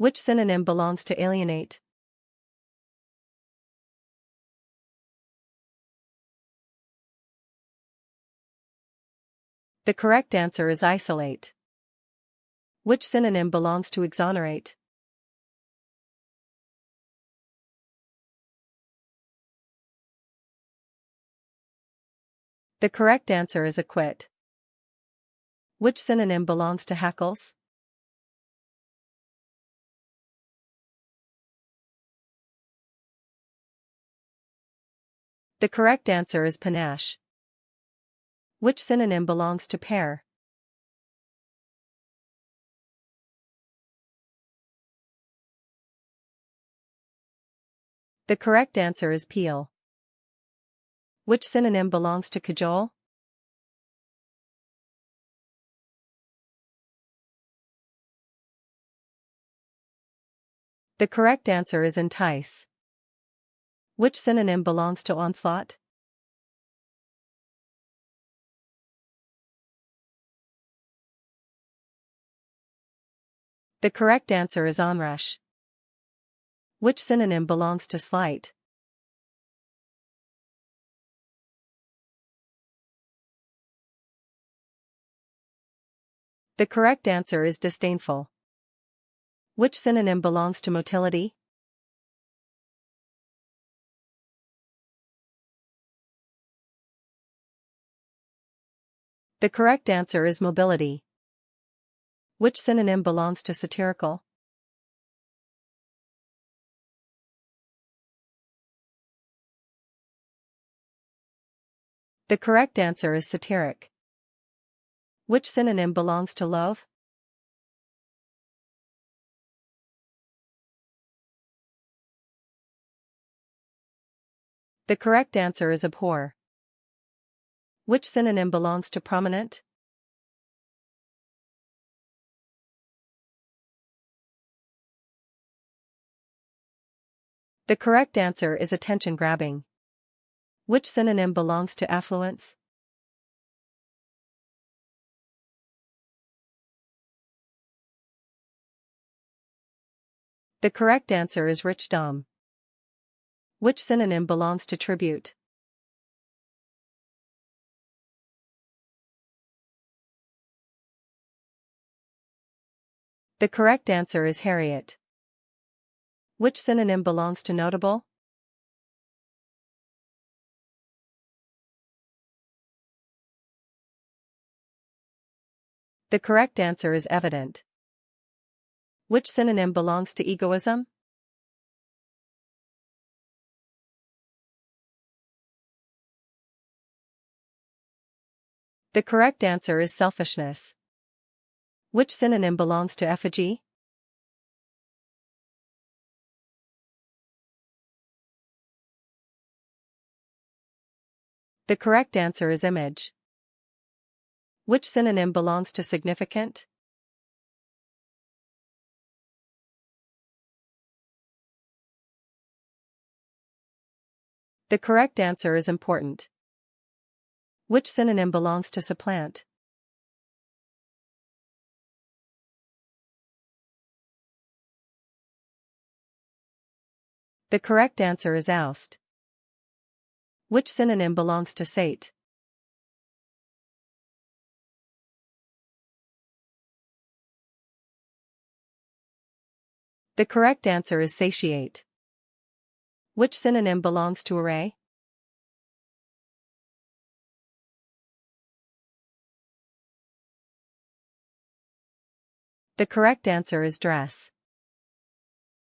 Which synonym belongs to alienate? The correct answer is isolate. Which synonym belongs to exonerate? The correct answer is acquit. Which synonym belongs to hackles? The correct answer is panache. Which synonym belongs to pair? The correct answer is peel. Which synonym belongs to cajole? The correct answer is entice. Which synonym belongs to onslaught? The correct answer is onrush. Which synonym belongs to slight? The correct answer is disdainful. Which synonym belongs to motility? The correct answer is mobility. Which synonym belongs to satirical? The correct answer is satiric. Which synonym belongs to loath? The correct answer is abhor. Which synonym belongs to prominent? The correct answer is attention-grabbing. Which synonym belongs to affluence? The correct answer is richdom. Which synonym belongs to tribute? The correct answer is Harriet. Which synonym belongs to notable? The correct answer is evident. Which synonym belongs to egoism? The correct answer is selfishness. Which synonym belongs to effigy? The correct answer is image. Which synonym belongs to significant? The correct answer is important. Which synonym belongs to supplant? The correct answer is oust. Which synonym belongs to sate? The correct answer is satiate. Which synonym belongs to array? The correct answer is dress.